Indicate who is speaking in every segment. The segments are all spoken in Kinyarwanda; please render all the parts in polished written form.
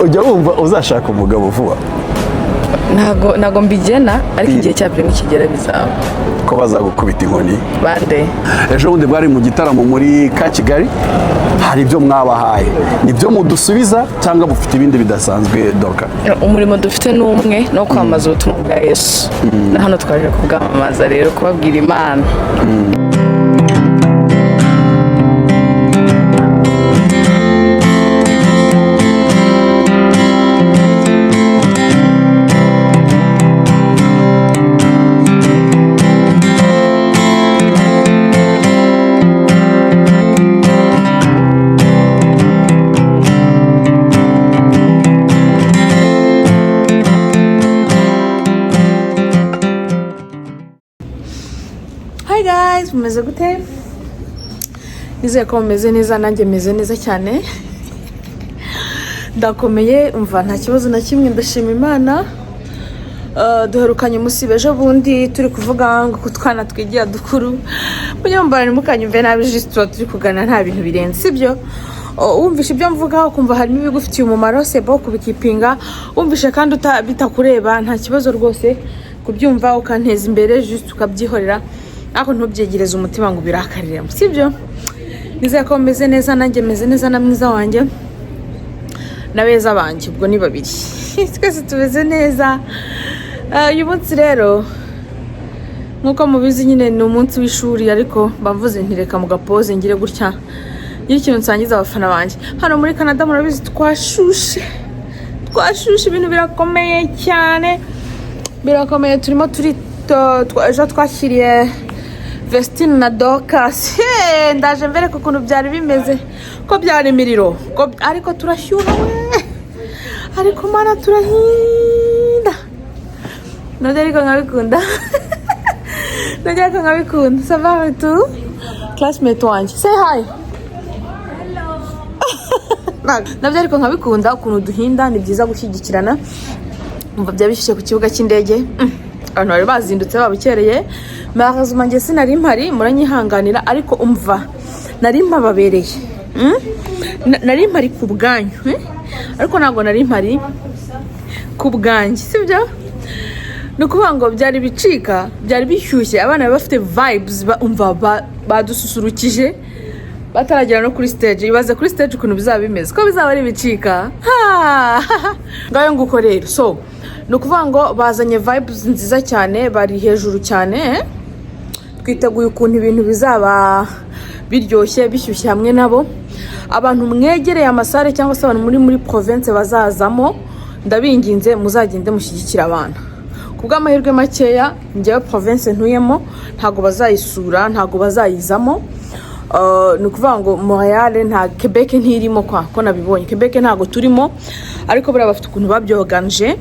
Speaker 1: ujya wumva uzashaka umugabo vuba?
Speaker 2: Ntago mbigena ariko igihe cyabyo nikigera bizaba
Speaker 1: ko bazagukubita inkoni.
Speaker 2: Bande
Speaker 1: Ejo bundi bwari mu gitaramo muri ka Kigali, hari ibyo mwabahaye, nibyo mudusubiza cyangwa bufite ibindi bidasanzwe Doka?
Speaker 2: umurimo dufite n'umwe no kwamaza ubutumwa bwa Yesu. Na hano twaje kubwamamaza rero kubabwira Imana.
Speaker 3: Hi guys, mumeze gute? Nizeye ko mumeze neza, nanjye meze neza cyane. Ndakomeye, umva nta kibazo na kimwe, ndashima Imana. Duherukanye musibe ejo bundi turi kuvuga ngo kutwana twigira dukuru. Munyambara mukanyumve nabi juste turi kugana nta bintu birenze, sibyo? Wumvishe ibyo mvuga ukumva harimo ibigufitiye umumaro, sebo kubikipinga. Wumvishe kandi bitakureba nta kibazo rwose kubyumva ukanteza imbere juste ukabyihorera. Ako ntubyegereze umutima ngo birakarire, sibyo? Nizeye ko meze neza, nanjye meze neza na mwiza wanjye nabeza banje, ubwo ni babiri. Twese tumeze neza. Uyu munsi rero nkuko mubizi nyine ni umunsi w'ishuri, ariko bamvuze ntireka mu gapoze ngire gutya ikintu nsangiza abafana banje. Hano muri Canada murabizi twashushe ibintu birakomeye cyane, birakomeye. Turimo ejo twashyiriye Vestine na Dorcas. Ndaje mbere ko kuntu byari bimeze, ko byari imiriro, ariko turashyuha we, ariko mana turahinda. Nabyo ariko nkabikunda. Nabyo ariko nkabikunda. Ça va tu? Classmate wanjye. Say hi. Hello. Nabyo ariko nkabikunda ukuntu duhinda, ni byiza gushyigikirana. Umva byabishyushye ku kibuga cy'indege. Abantu bari bazindutse babukereye. Marazuma nge sinari mpari, muranyihanganira, ariko umva nari mpababereye. Nari mpari ku bwanyu, ariko ntabwo nari mpari ku bwanjye, sibyo? Nukuvuga ngo byari bicika, byari bishyushye, abana bafite vibes, umva badususurukije bataragera no kuri stage. Ibaze kuri stage ukuntu bizaba bimeze, ko bizaba ari bicika. Ngayo nguko rero. So nukuvuga ngo bazanye vibes nziza cyane, bari hejuru cyane. Twiteguye ukuntu ibintu bizaba biryoshye bishyushye hamwe nabo. Abantu mwegereye amasare cyangwa se abantu muri province bazazamo, ndabinginze muzagende mushyigikira abana. Kubw'amahirwe makeya njyewe province ntuyemo ntago bazayisura, ntago bazayizamo. Nukuvuga ngo Montreal nta Quebec ntirimo ko nabibonye. Quebec ntago turimo, ariko bari bafite ukuntu babyoganje.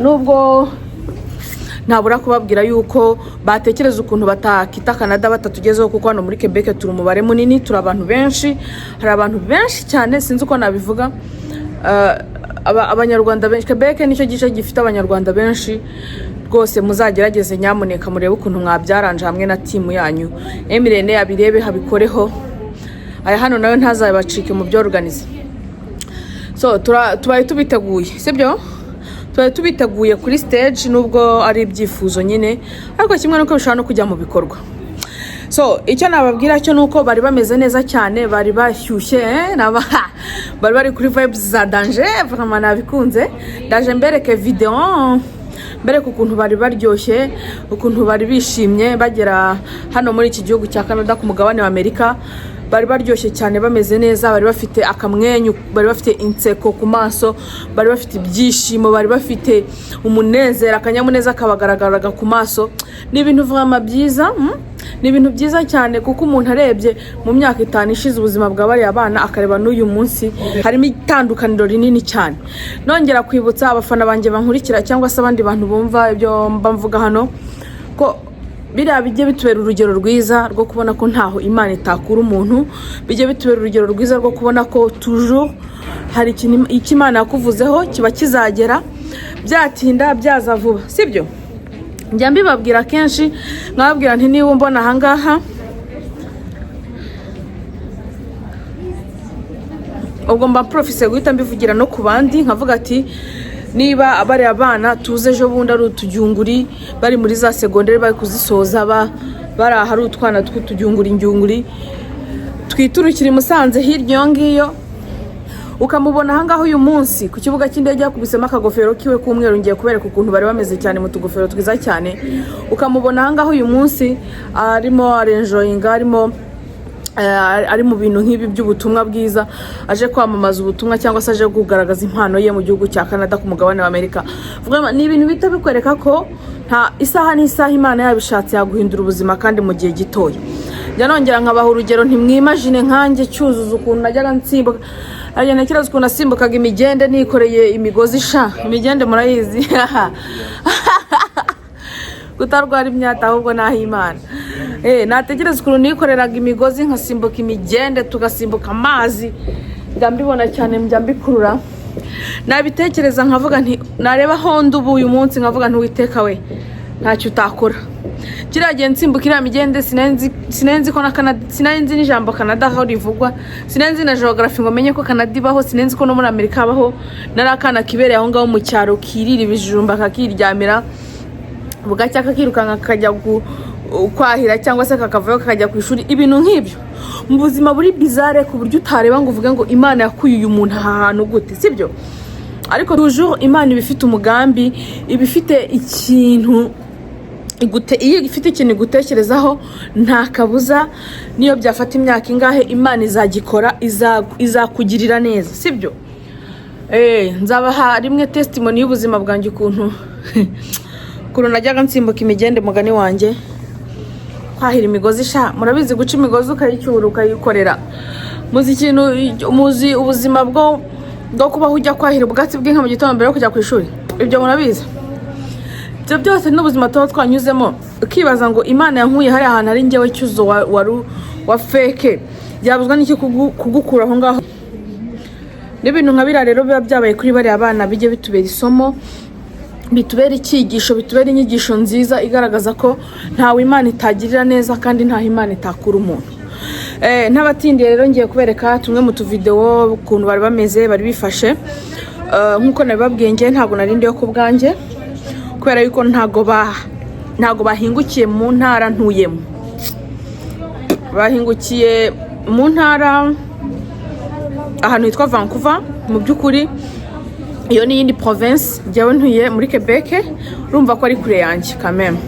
Speaker 3: Nubwo ntabura kubabwira yuko batekereza ukuntu batakita Canada batatugezeho, kuko hano muri Quebec turi umubare munini, turi abantu benshi, hari abantu benshi cyane, sinzi uko nabivuga. Abanyarwanda benshi, Quebec nicyo gice gifite abanyarwanda benshi rwose. Muzagerageze nyamuneka murebe ukuntu mwabyaranje hamwe na timu yanyu. Emirene yabirebe habikoreho, aya hano nawe ntazabacike mu byo organize. So tubaye tubiteguye, sibyo? Tubaye tubiteguye kuri stage, nubwo ari ibyifuzo nyine, ariko kimwe nuko bishobora no kujya mu bikorwa. So icyo nababwira cyo nuko bari bameze neza cyane, bari bashyushye, bari bari kuri vibes za danger, vraiment nabikunze. Ndaje mbereke video, mbereke ukuntu bari baryoshye, ukuntu bari bishimye bagera hano muri iki gihugu cya Canada ku mugabane wa Amerika. Bari baryoshye cyane, bameze neza, bari bafite akamwenyu, bari bafite inseko ku maso, bari bafite ibyishimo, bari bafite umunezero, akanyamuneza kabagaragaraga ku maso. Ni ibintu vraiment byiza. Ni ibintu byiza cyane, kuko umuntu arebye mu myaka 5 ishize ubuzima bwa bari abana akareba n'uyu munsi, harimo itandukaniro rinini cyane. Nongera kwibutsa abafana banje bankurikira cyangwa se abandi bantu bumva ibyo mbavuga hano, ko biriya bijye bitubera urugero rwiza rwo kubona ko ntaho Imana itakura umuntu. Bijye bitubera urugero rwiza rwo kubona ko toujours hari ikintu Imana yakuvuzeho kiba kizagera, byatinda byaza vuba, sibyo? Njya mbibabwira kenshi, nkababwira nti niba mbona ahangaha ubwo mba profise guhita mbivugira no ku bandi nkavuga ati niba bari abana tuze ejo bundi ari utujyunguri bari muri za segonderi bari kuzisoza bari ahari utwana tw'utujyunguri twiturukira i Musanze hirya iyo ngiyo ukamubona ahangaho uyu munsi ku kibuga cy'indege yakubisemo akagofero kiwe k'umweru ngiye kubereka ukuntu bari bameze cyane mu tugofero twiza cyane ukamubona ahangaho uyu munsi arimo arenjoyinga ari mu bintu nk'ibi by'ubutumwa bwiza aje kwamamaza ubutumwa cyangwa se aje kugaragaza impano ye mu gihugu cya Canada ku mugabane wa Amerika. Ni ibintu bita bikwereka ko nta isaha n'isaha Imana yabishatse yaguhindura ubuzima kandi mu gihe gitoya. Njya nongera nkabaha urugero ntimwimagine nkanjye cyuzuza ukuntu najyaga nsimbuka agenda kirazwe ukuntu asimbukaga imigende nikoreye imigozi imigende murayizi gutarwara imyata ahubwo naho Imana nategereza ukuntu nikoreraga imigozi nkasimbuka imigende tugasimbuka amazi njya mbibona cyane njya mbikurura nabitekereza nkavuga nti nareba honda ubu uyu munsi nkavuga ntiwiteka we ntacyo utakora kiriya gihe nsimbuka iriya migende sinenzi ko na Canada sinenzi n'ijambo Canada aho rivugwa sinenzi na geography ngo menye ko Canada ibaho sinenzi ko no muri Amerika abaho nari akana kibereye aho ngaho mu cyaro kirira ibijumba kakiryamira bugacya kakirukanka kakajya kwahira cyangwa se kakavayo kakajya ku ishuri ibintu nk'ibyo mu buzima buri bizarre ku buryo utareba ngo uvuge ngo Imana yakuye uyu muntu ahantu gute sibyo ariko toujours Imana ibifite umugambi ibifite ikintu iyo ifite ikintu gutekerezaho nta kabuza niyo byafata imyaka ingahe Imana izagikora izakugirira neza sibyo nzabaha rimwe testimony y'ubuzima bwanjye ukuntu najyaga nsimbuka imigende mugani wanjye kwahira imigozi murabizi guca imigozi ukayicyura ukayikorera muzi ubuzima bwo kubaho ujya kwahira ubwatsi bw'inka mu gitondo mbere yo kujya ku ishuri ibyo murabizi ibyo byose n'ubuzima tuba twanyuzemo ukibaza ngo Imana yankuye hari ahantu ari njyewe cyuzo wa feke byabuzwa n'iki kugukura aho ngaho n'ibintu nka biriya rero biba byabaye kuri bariya bana bijye bitubera isomo bitubera icyigisho bitubera inyigisho nziza igaragaza ko ntawe Imana itagirira neza kandi ntaho Imana itakura umuntu n'abatindiye rero ngiye kubereka tumwe mu tuvideo ukuntu bari bameze bari bifashe nk'uko nabibabwiye ngiye ntabwo narindiye ku bwanjye kubera yuko ntago bahingukiye mu ntara ntuyemo bahingukiye mu ntara ahantu hitwa Vancouver mu by'ukuri iyo ni yindi province jyawe ntuye muri Quebec urumva ko ari kure yanjye kameme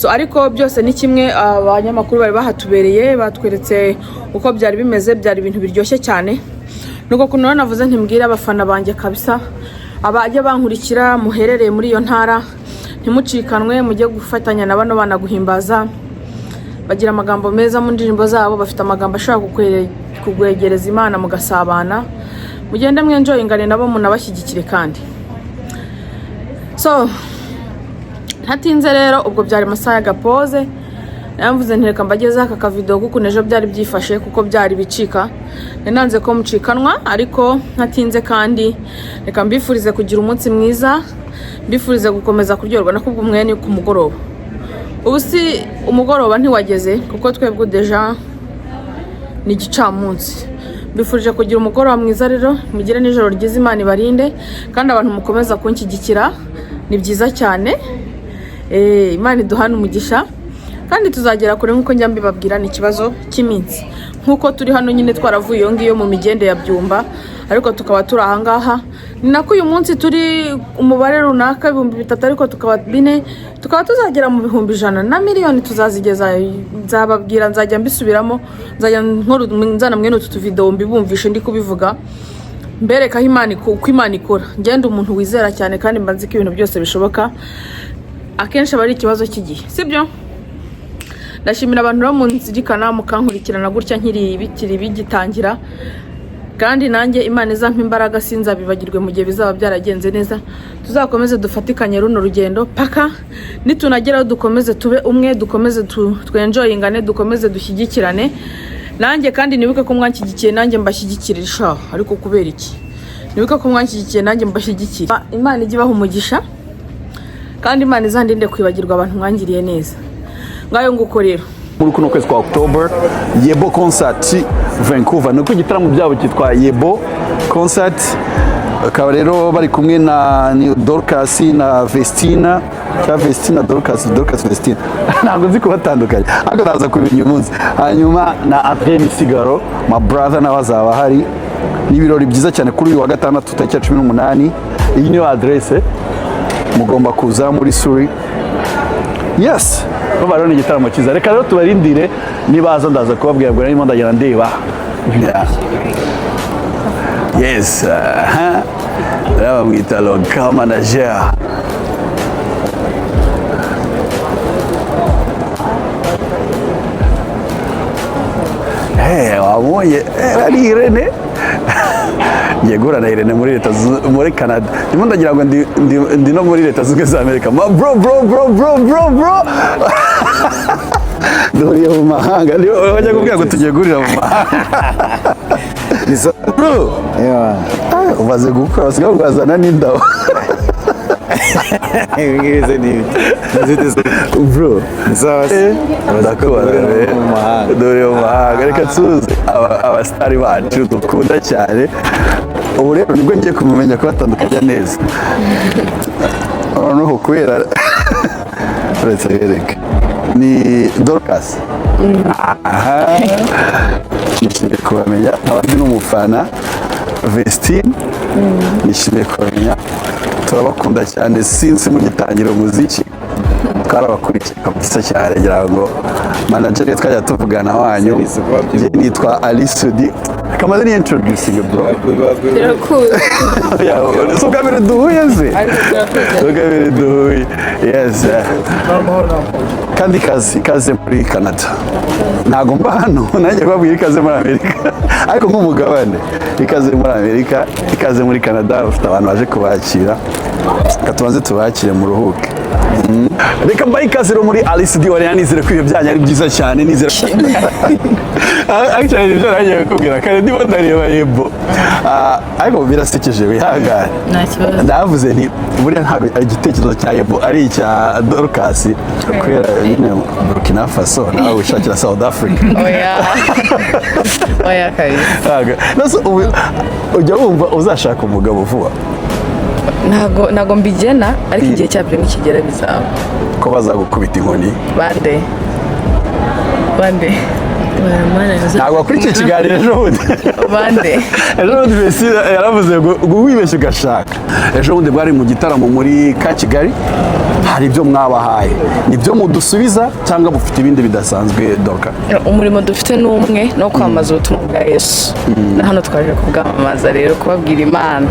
Speaker 3: ariko byose ni kimwe abanyamakuru bari bahatubereye batweretse uko byari bimeze byari ibintu biryoshye cyane nuko kuno navuze ntimbwira abafana banjye kabisa abajya bankurikira muherereye muri iyo ntara ntimucikanwe mujye gufatanya na bano bana guhimbaza bagira amagambo meza mu ndirimbo zabo bafite amagambo ashobora kugwegereza Imana mugasabana mugende mwenjoyingane nabo munabashyigikire kandi ntatinze rero ubwo byari amasaha y'agapoze namvuze ntireka mbagezeho aka kavidewo kuko ejo byari byifashe kuko byari bicika nananze ko mucikanwa ariko ntatinze kandi reka mbifurize kugira umunsi mwiza mbifurize gukomeza kuryoherwa no kubwo umwene ku mugoroba ubu si umugoroba ntiwageze kuko twebwe deja ni igicamunsi mbifurije kugira umugoroba mwiza rero mugire n'ijoro ryiza Imana ibarinde kandi abantu mukomeza kunshyigikira ni byiza cyane Imana iduhana umugisha kandi tuzagera kure nk'uko njya mbibabwira ni ikibazo cy'iminsi nk'uko turi hano nyine twaravuye iyo ngiyo mu migende ya Byumba ariko tukaba turi ahangaha ni nako uyu munsi turi umubare runaka 3,000 ariko tukaba 4 tukaba tuzagera mu 100,000 na miliyoni tuzazigeza nzababwira nzajya mbisubiramo nzajya nzana mwene utu video mbibumvishe ndi kubivuga mbereka Imana uko Imana ikora ngende umuntu wizera cyane kandi mbanze ko ibintu byose bishoboka akenshi bari ikibazo cy'igihe sibyo ndashimira abantu bo mu nzirikana mukankurikirana gutya nkiri ibikiri bigitangira kandi nanjye Imana izampa imbaraga sinzabibagirwe mu gihe bizaba byaragenze neza tuzakomeze dufatikanye runo rugendo paka nitunageraho dukomeze tube umwe dukomeze twenjoyingane dukomeze dushyigikirane nanjye kandi nibuke ko mwanshyigikiye nanjye mbashyigikire ariko kubera iki nibuke ko mwanshyigikiye nanjye mbashyigikire Imana ijye ibaha umugisha kandi Imana izandinde kwibagirwa abantu mwangiriye neza ngayo nguko rero
Speaker 1: muri kuno kwezi kwa October, Yebo Concert Vancouver. Nuko igitaramo byabo cyitwa Yebo Concert. Akaba rero bari kumwe na Dorcas na Vestina cyangwa Vestina Dorcas Vestina ntabwo nzi kubatandukanya ariko naza kubimenya umunsi, hanyuma na Adrien Sigaro my brother nawe azaba hari. Ni ibirori byiza cyane kuri uyu wa gatandatu tariki 18. Iyi niyo adresse mugomba kuza muri Suri. Yes, baba rero ni igitaramo cyiza. Reka rero tubarindire nibaza ndaza kubabwira ngo narimo ndagenda ndeba. Yes, raba mwita local manager. Wabonye ari Irene ngiye guhura na Irene muri Canada. Ndimo ndagira ngo ndi no muri Leta Zunze za Amerika. Bro dore mu mahanga niyo bajya kubwira ngo tugiye gurira mu mahanga. Bro umaze gukora basigaye bazana n'indabo.
Speaker 4: Ingirize ni
Speaker 1: bro ndakubona dore mu mahanga. Reka tuze abasitari bacu dukunda cyane. Ubu rero nibwo ngiye kumumenya ko batandukanye neza. Noneho kubera uretse yereka ni Dorcas. Nishimiye kubamenya. Abandi n'umufana Vestine. Nishimiye kubamenya. Turabakunda cyane since mugitangira umuziki. Twarabakurikiye kabisa cyane ngira ngo manager twajya tuvugana wanyu nitwa Alisudi. Kamaze ni introducing bro. So kamera duhuye ze. So kamera duhuye. Yes. Kandi kaze muri Canada. Ntago mba hano nanjye babwira ikaze muri Amerika. Ariko nk'umugabane ikaze muri Amerika, ikaze muri Canada, ufite abantu baje kubakira. Katubanze tubakire mu ruhuke. Reka mbaye ikaze muri Alisudi wari nizere ko ibyo byanyu ari byiza cyane nizere. Actually ibyo nanjye kubwira kandi ndimo ndareba Yebo. Ariko birasekeje wihangane. Ndavuze nti buriya ntabwo igitekerezo cya Yebo ari icya Dorcas kubera nyine Burkina Faso nawe ushakira South Africa.
Speaker 2: Oya kabisa.
Speaker 1: Naso ujya wumva uzashaka umugabo vuba.
Speaker 2: Ntago mbigena ariko igihe cyabyo nikigera bizaba.
Speaker 1: Ko bazagukubita inkoni.
Speaker 2: Bande.
Speaker 1: Ntabwo wakurikiye ikiganiro ejo bundi.
Speaker 2: Bande.
Speaker 1: Ejo bundi Vestina yaravuze ngo wibeshye ugashaka. Ejo bundi bwari mu gitaramo muri Kigali. Hari ibyo mwabahaye. Nibyo mudusubiza cyangwa bufite ibindi bidasanzwe Doka?
Speaker 2: Umurimo dufite n'umwe no kwamaza ubutumwa bwa Yesu. Na hano twaje kubwamamaza rero kubabwira Imana.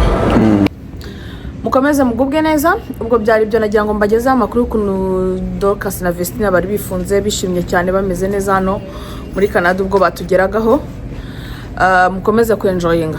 Speaker 3: Mukomeze mugubwe neza. Ubwo byari byo nagira ngo mbagezeho amakuru y'ukuntu Dorcas na Vestina bari bifunze bishimye cyane bameze neza hano muri Canada ubwo batugeragaho. Mukomeze kwenjoyinga.